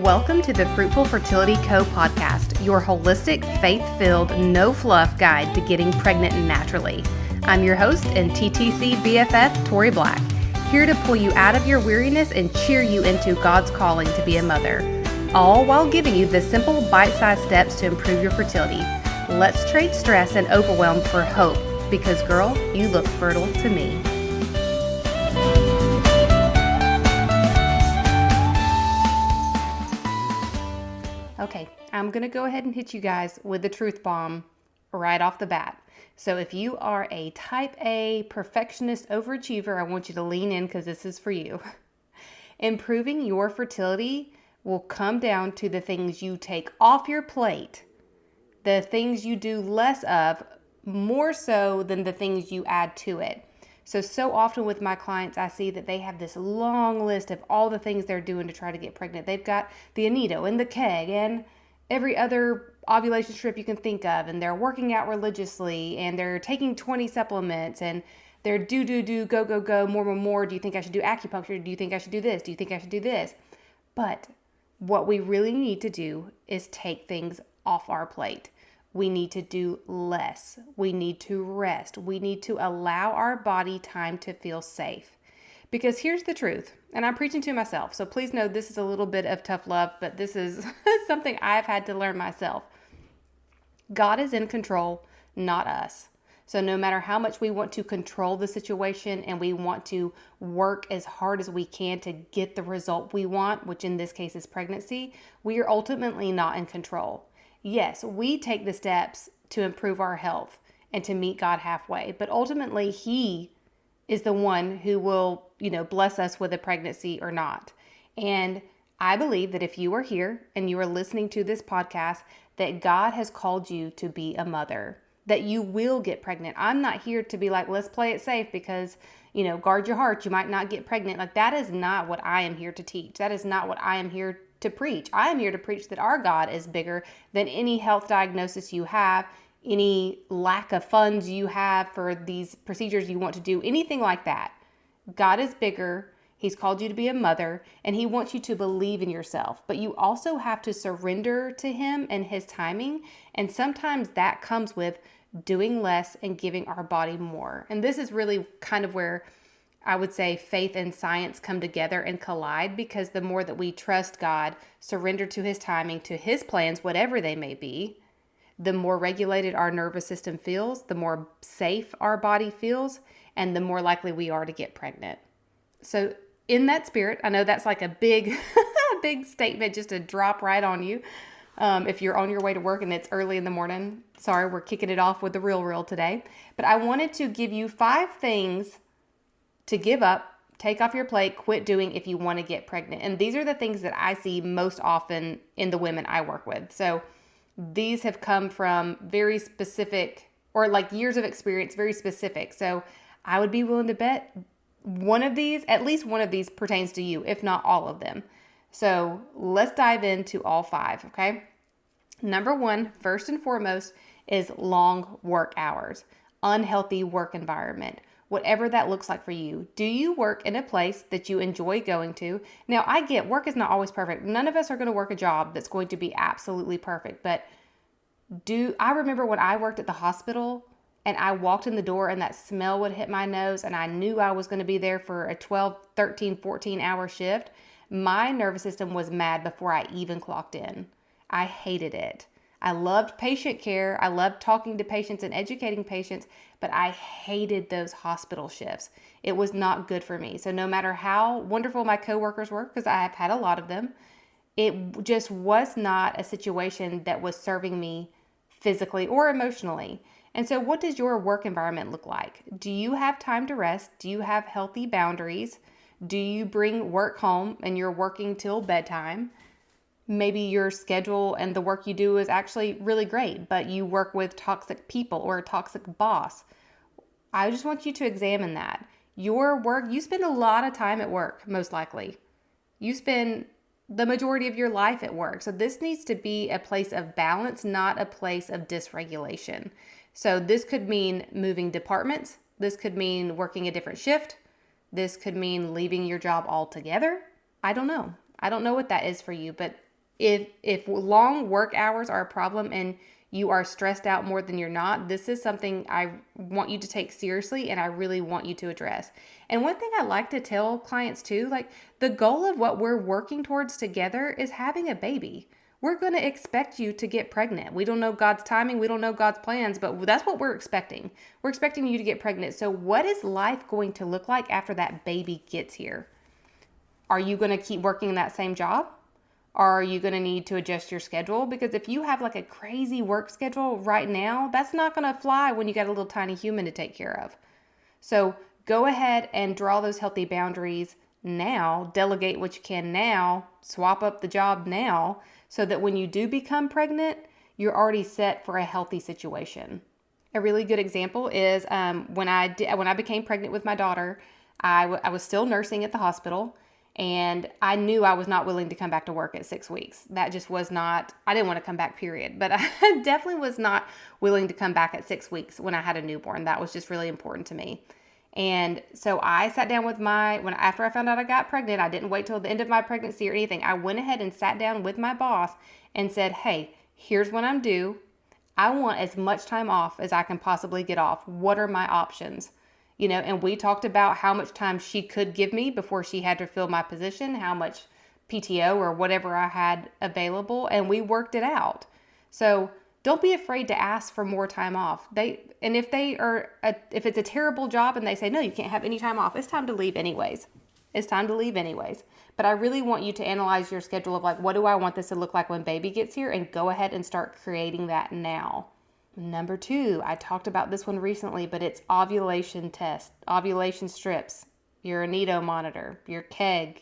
Welcome to the Fruitful Fertility Co. podcast, your holistic, faith-filled, no-fluff guide to getting pregnant naturally. I'm your host and TTC BFF, Tori Black, here to pull you out of your weariness and cheer you into God's calling to be a mother, all while giving you the simple, bite-sized steps to improve your fertility. Let's trade stress and overwhelm for hope, because girl, you look fertile to me. Okay, I'm going to go ahead and hit you guys with the truth bomb right off the bat. So if you are a type A perfectionist overachiever, I want you to lean in because this is for you. Improving your fertility will come down to the things you take off your plate, the things you do less of, more so than the things you add to it. So often with my clients, I see that they have this long list of all the things they're doing to try to get pregnant. They've got the Anito and the keg and every other ovulation strip you can think of, and they're working out religiously, and they're taking 20 supplements, and they're do, go, more. Do you think I should do acupuncture? Do you think I should do this? Do you think I should do this? But what we really need to do is take things off our plate. We need to do less. We need to rest. We need to allow our body time to feel safe. Because here's the truth, and I'm preaching to myself, so please know this is a little bit of tough love, but this is something I've had to learn myself. God is in control, not us. So no matter how much we want to control the situation and we want to work as hard as we can to get the result we want, which in this case is pregnancy, we are ultimately not in control. Yes, we take the steps to improve our health and to meet God halfway, but ultimately He is the one who will, bless us with a pregnancy or not. And I believe that if you are here and you are listening to this podcast, that God has called you to be a mother, that you will get pregnant. I'm not here to be like, let's play it safe because, guard your heart, you might not get pregnant. Like, that is not what I am here to teach. That is not what I am here to preach. I am here to preach that our God is bigger than any health diagnosis you have, any lack of funds you have for these procedures you want to do, anything like that. God is bigger. He's called you to be a mother, and He wants you to believe in yourself. But you also have to surrender to Him and His timing. And sometimes that comes with doing less and giving our body more. And this is really kind of where I would say faith and science come together and collide, because the more that we trust God, surrender to His timing, to His plans, whatever they may be, the more regulated our nervous system feels, the more safe our body feels, and the more likely we are to get pregnant. So in that spirit, I know that's like a big, big statement just to drop right on you. If you're on your way to work and it's early in the morning, sorry, we're kicking it off with the real today. But I wanted to give you 5 things to give up, take off your plate, quit doing if you want to get pregnant. And these are the things that I see most often in the women I work with. So these have come from very specific, or like years of experience, very specific. So I would be willing to bet at least one of these pertains to you, if not all of them. So let's dive into all 5, okay? Number 1, first and foremost, is long work hours, unhealthy work environment. Whatever that looks like for you. Do you work in a place that you enjoy going to? Now, I get work is not always perfect. None of us are going to work a job that's going to be absolutely perfect. But I remember when I worked at the hospital and I walked in the door and that smell would hit my nose and I knew I was going to be there for a 12, 13, 14-hour shift. My nervous system was mad before I even clocked in. I hated it. I loved patient care. I loved talking to patients and educating patients, but I hated those hospital shifts. It was not good for me. So no matter how wonderful my coworkers were, because I have had a lot of them, it just was not a situation that was serving me physically or emotionally. And so what does your work environment look like? Do you have time to rest? Do you have healthy boundaries? Do you bring work home and you're working till bedtime? Maybe your schedule and the work you do is actually really great, but you work with toxic people or a toxic boss. I just want you to examine that. Your work, you spend a lot of time at work, most likely. You spend the majority of your life at work. So this needs to be a place of balance, not a place of dysregulation. So this could mean moving departments. This could mean working a different shift. This could mean leaving your job altogether. I don't know. I don't know what that is for you, but if long work hours are a problem and you are stressed out more than you're not, this is something I want you to take seriously and I really want you to address. And one thing I like to tell clients too, like the goal of what we're working towards together is having a baby. We're going to expect you to get pregnant. We don't know God's timing. We don't know God's plans, but that's what we're expecting. We're expecting you to get pregnant. So what is life going to look like after that baby gets here? Are you going to keep working that same job? Are you going to need to adjust your schedule? Because if you have like a crazy work schedule right now, that's not going to fly when you got a little tiny human to take care of. So go ahead and draw those healthy boundaries now, delegate what you can now, swap up the job now, so that when you do become pregnant, you're already set for a healthy situation. A really good example is when I became pregnant with my daughter, I was still nursing at the hospital. And I knew I was not willing to come back to work at 6 weeks. That just was not, I didn't want to come back, period. But I definitely was not willing to come back at 6 weeks when I had a newborn. That was just really important to me. And so I sat down with after I found out I got pregnant, I didn't wait till the end of my pregnancy or anything. I went ahead and sat down with my boss and said, hey, here's when I'm due. I want as much time off as I can possibly get off. What are my options? And we talked about how much time she could give me before she had to fill my position, how much PTO or whatever I had available, and we worked it out. So don't be afraid to ask for more time off. If it's a terrible job and they say, no, you can't have any time off, it's time to leave anyways. But I really want you to analyze your schedule of like, what do I want this to look like when baby gets here, and go ahead and start creating that now. Number 2, I talked about this one recently, but it's ovulation test, ovulation strips, your Aneto monitor, your keg,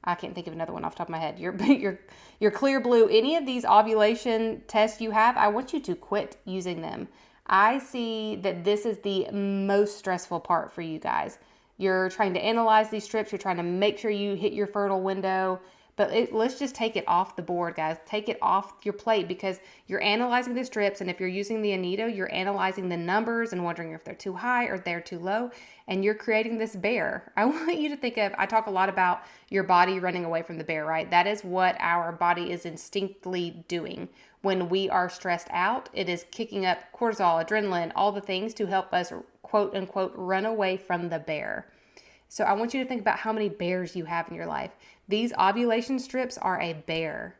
I can't think of another one off the top of my head, your Clear Blue, any of these ovulation tests you have, I want you to quit using them. I see that this is the most stressful part for you guys. You're trying to analyze these strips, you're trying to make sure you hit your fertile window. But let's just take it off the board, guys. Take it off your plate, because you're analyzing the strips, and if you're using the Aneto, you're analyzing the numbers and wondering if they're too high or they're too low, and you're creating this bear. I want you to think of, I talk a lot about your body running away from the bear, right? That is what our body is instinctively doing. When we are stressed out, it is kicking up cortisol, adrenaline, all the things to help us, quote unquote, run away from the bear. So I want you to think about how many bears you have in your life. These ovulation strips are a bear.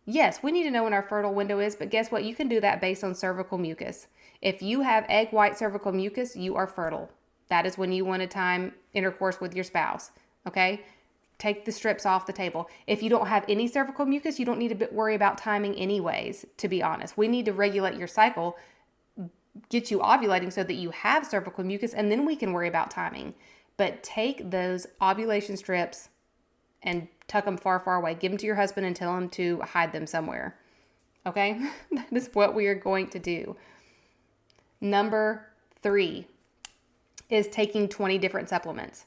Yes, we need to know when our fertile window is, but guess what? You can do that based on cervical mucus. If you have egg white cervical mucus, you are fertile. That is when you want to time intercourse with your spouse, okay? Take the strips off the table. If you don't have any cervical mucus, you don't need to worry about timing anyways, to be honest. We need to regulate your cycle, get you ovulating so that you have cervical mucus, and then we can worry about timing. But take those ovulation strips and tuck them far, far away. Give them to your husband and tell him to hide them somewhere. Okay? That is what we are going to do. Number 3 is taking 20 different supplements.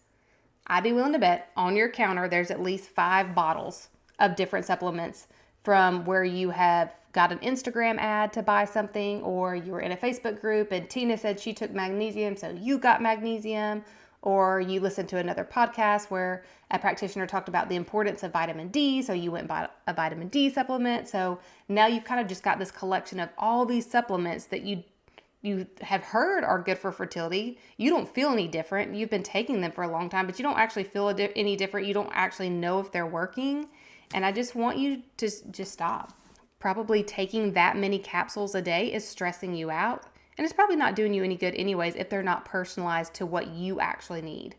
I'd be willing to bet on your counter there's at least 5 bottles of different supplements, from where you have got an Instagram ad to buy something, or you were in a Facebook group and Tina said she took magnesium, so you got magnesium. Or you listened to another podcast where a practitioner talked about the importance of vitamin D, so you went and bought a vitamin D supplement. So now you've kind of just got this collection of all these supplements that you have heard are good for fertility. You don't feel any different. You've been taking them for a long time, but you don't actually feel any different. You don't actually know if they're working. And I just want you to just stop. Probably taking that many capsules a day is stressing you out. And it's probably not doing you any good anyways if they're not personalized to what you actually need.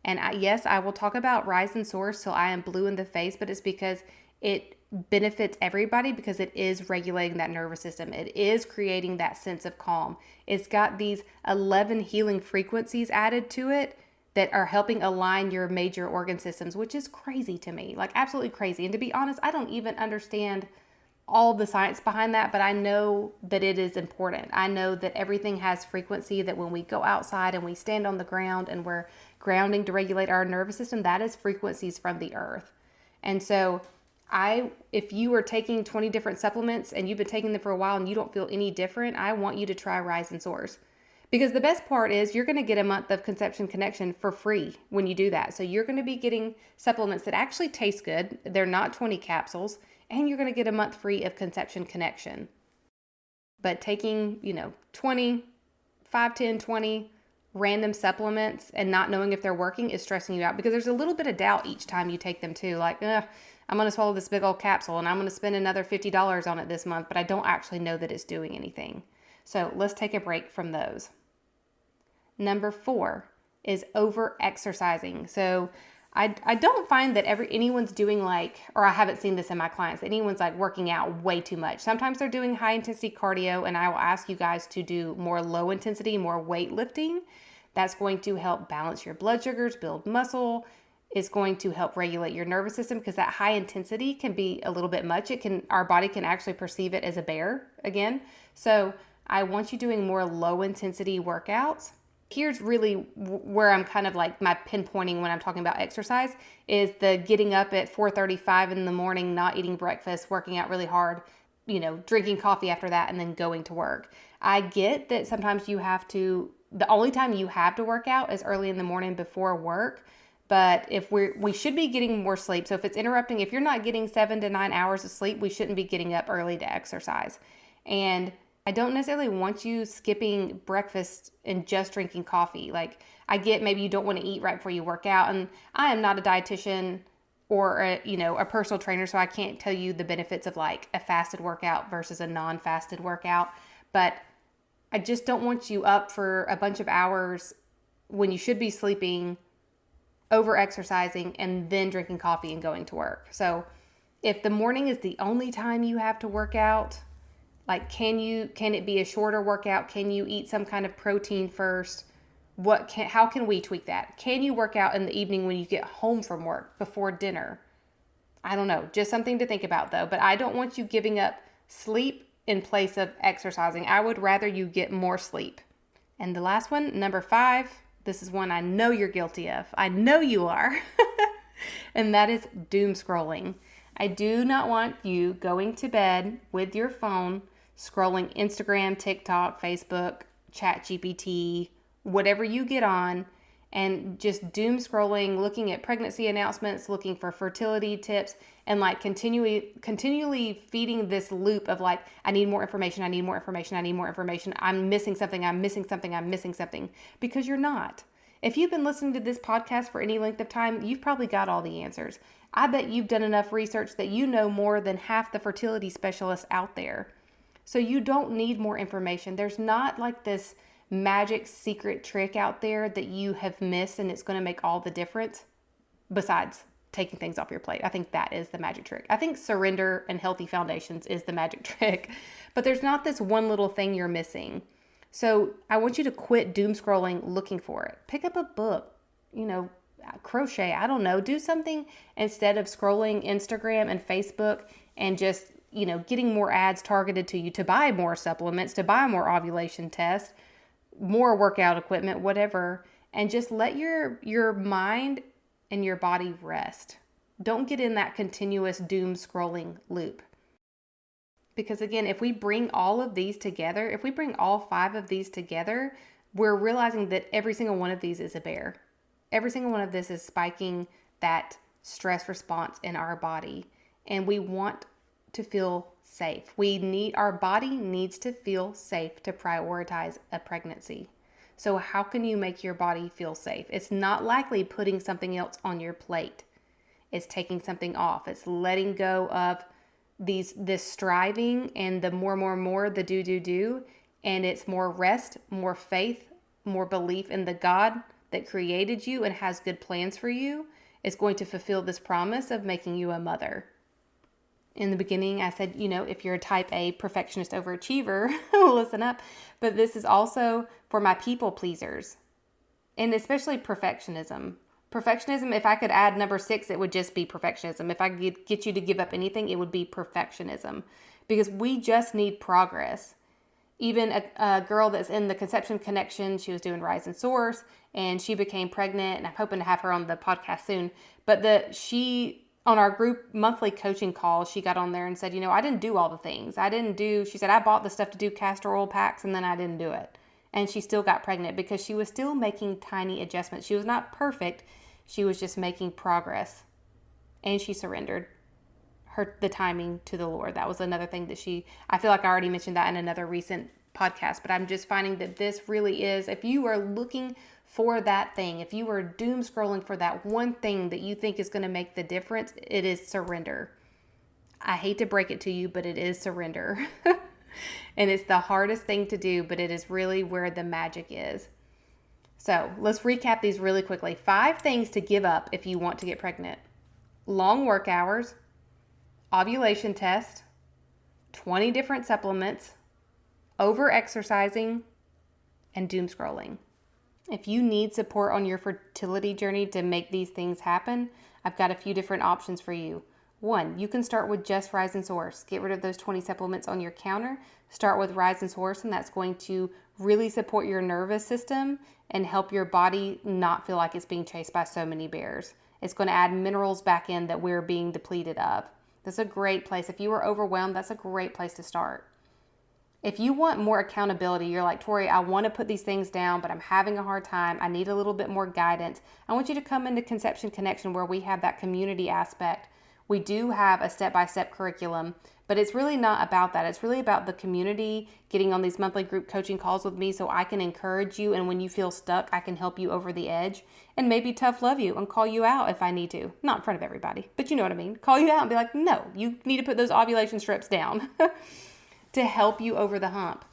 And yes, I will talk about Rise and Source till I am blue in the face, but it's because it benefits everybody, because it is regulating that nervous system. It is creating that sense of calm. It's got these 11 healing frequencies added to it that are helping align your major organ systems, which is crazy to me, like absolutely crazy. And to be honest, I don't even understand all the science behind that, but I know that it is important. I know that everything has frequency, that when we go outside and we stand on the ground and we're grounding to regulate our nervous system, that is frequencies from the earth. And so if you are taking 20 different supplements and you've been taking them for a while and you don't feel any different, I want you to try Rise and Source, Because the best part is you're going to get a month of Conception Connection for free when you do that. So you're going to be getting supplements that actually taste good. They're not 20 capsules, and you're going to get a month free of Conception Connection. But taking, 20, 5, 10, 20 random supplements and not knowing if they're working is stressing you out, because there's a little bit of doubt each time you take them too. Like, I'm going to swallow this big old capsule and I'm going to spend another $50 on it this month, but I don't actually know that it's doing anything. So let's take a break from those. Number 4 is over exercising. So I don't find that anyone's doing or I haven't seen this in my clients, that anyone's working out way too much. Sometimes they're doing high intensity cardio, and I will ask you guys to do more low intensity, more weightlifting. That's going to help balance your blood sugars, build muscle. It's going to help regulate your nervous system, because that high intensity can be a little bit much. Our body can actually perceive it as a bear again. So I want you doing more low intensity workouts. Here's really where I'm kind of my pinpointing when I'm talking about exercise is the getting up at 4:35 in the morning, not eating breakfast, working out really hard, drinking coffee after that, and then going to work. I get that sometimes the only time you have to work out is early in the morning before work. But if we should be getting more sleep. So if it's interrupting, if you're not getting 7 to 9 hours of sleep, we shouldn't be getting up early to exercise. And I don't necessarily want you skipping breakfast and just drinking coffee. I get maybe you don't want to eat right before you work out, and I am not a dietitian or a personal trainer, so I can't tell you the benefits of a fasted workout versus a non-fasted workout. But I just don't want you up for a bunch of hours when you should be sleeping, over exercising, and then drinking coffee and going to work. So if the morning is the only time you have to work out, can it be a shorter workout? Can you eat some kind of protein first? How can we tweak that? Can you work out in the evening when you get home from work before dinner? I don't know, just something to think about though. But I don't want you giving up sleep in place of exercising. I would rather you get more sleep. And the last one, number 5, this is one I know you're guilty of. I know you are. And that is doom scrolling. I do not want you going to bed with your phone, scrolling Instagram, TikTok, Facebook, ChatGPT, whatever you get on, and just doom scrolling, looking at pregnancy announcements, looking for fertility tips, and continually feeding this loop of I need more information, I need more information, I need more information. I'm missing something, I'm missing something, I'm missing something, because you're not. If you've been listening to this podcast for any length of time, you've probably got all the answers. I bet you've done enough research that you know more than half the fertility specialists out there. So you don't need more information. There's not this magic secret trick out there that you have missed and it's going to make all the difference, besides taking things off your plate. I think that is the magic trick. I think surrender and healthy foundations is the magic trick, but there's not this one little thing you're missing. So I want you to quit doom scrolling looking for it. Pick up a book, crochet, I don't know, do something instead of scrolling Instagram and Facebook and just, getting more ads targeted to you to buy more supplements, to buy more ovulation tests, more workout equipment, whatever, and just let your mind and your body rest. Don't get in that continuous doom scrolling loop. Because again, if we bring all of these together, if we bring all 5 of these together, we're realizing that every single one of these is a bear. Every single one of this is spiking that stress response in our body. And we want to feel safe. Our body needs to feel safe to prioritize a pregnancy. So how can you make your body feel safe? It's not likely putting something else on your plate. It's taking something off. It's letting go of this striving and the more, the do. And it's more rest, more faith, more belief in the God that created you and has good plans for you is going to fulfill this promise of making you a mother. In the beginning, I said, if you're a type A perfectionist overachiever, listen up. But this is also for my people pleasers, and especially perfectionism. Perfectionism, if I could add number 6, it would just be perfectionism. If I could get you to give up anything, it would be perfectionism, because we just need progress. Even a girl that's in the Conception Connection, she was doing Rise and Source, and she became pregnant, and I'm hoping to have her on the podcast soon. But on our group monthly coaching call, she got on there and said, I didn't do all the things. She said, I bought the stuff to do castor oil packs, and then I didn't do it. And she still got pregnant because she was still making tiny adjustments. She was not perfect. She was just making progress. And she surrendered the timing to the Lord. That was another thing that I feel like I already mentioned that in another recent podcast, but I'm just finding that this really is, if you are looking for that thing, if you are doom scrolling for that one thing that you think is going to make the difference, it is surrender. I hate to break it to you, but it is surrender. And it's the hardest thing to do, but it is really where the magic is. So let's recap these really quickly. 5 things to give up if you want to get pregnant: long work hours, ovulation test, 20 different supplements, over-exercising, and doom scrolling. If you need support on your fertility journey to make these things happen, I've got a few different options for you. 1, you can start with just Rise and Source. Get rid of those 20 supplements on your counter. Start with Rise and Source, and that's going to really support your nervous system and help your body not feel like it's being chased by so many bears. It's going to add minerals back in that we're being depleted of. That's a great place. If you are overwhelmed, that's a great place to start. If you want more accountability, you're like, Tori, I want to put these things down, but I'm having a hard time. I need a little bit more guidance. I want you to come into Conception Connection, where we have that community aspect. We do have a step-by-step curriculum, but it's really not about that. It's really about the community, getting on these monthly group coaching calls with me so I can encourage you, and when you feel stuck, I can help you over the edge and maybe tough love you and call you out if I need to. Not in front of everybody, but you know what I mean. Call you out and be like, no, you need to put those ovulation strips down to help you over the hump.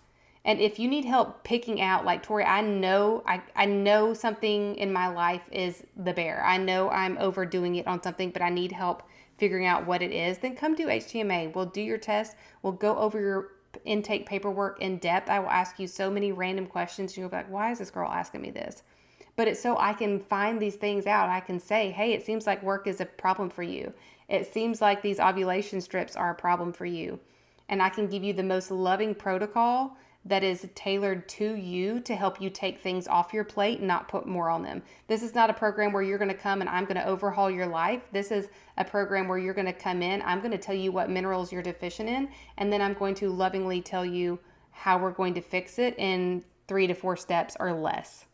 And if you need help picking out, like, Tori, I know something in my life is the bear. I know I'm overdoing it on something, but I need help figuring out what it is, then come do HTMA. We'll do your test. We'll go over your intake paperwork in depth. I will ask you so many random questions. You'll be like, why is this girl asking me this? But it's so I can find these things out. I can say, hey, it seems like work is a problem for you. It seems like these ovulation strips are a problem for you. And I can give you the most loving protocol that is tailored to you to help you take things off your plate and not put more on them. This is not a program where you're going to come and I'm going to overhaul your life. This is a program where you're going to come in, I'm going to tell you what minerals you're deficient in, and then I'm going to lovingly tell you how we're going to fix it in 3 to 4 steps or less.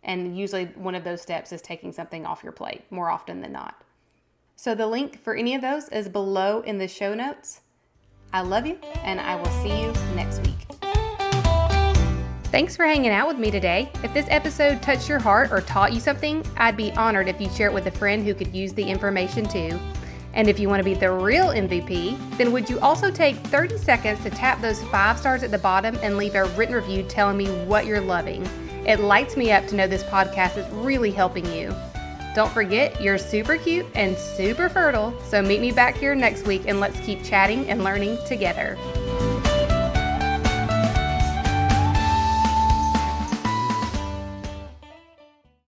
And usually one of those steps is taking something off your plate more often than not. So the link for any of those is below in the show notes. I love you, and I will see you next week. Thanks for hanging out with me today. If this episode touched your heart or taught you something, I'd be honored if you share it with a friend who could use the information too. And if you want to be the real MVP, then would you also take 30 seconds to tap those 5 stars at the bottom and leave a written review telling me what you're loving? It lights me up to know this podcast is really helping you. Don't forget, you're super cute and super fertile, so meet me back here next week and let's keep chatting and learning together.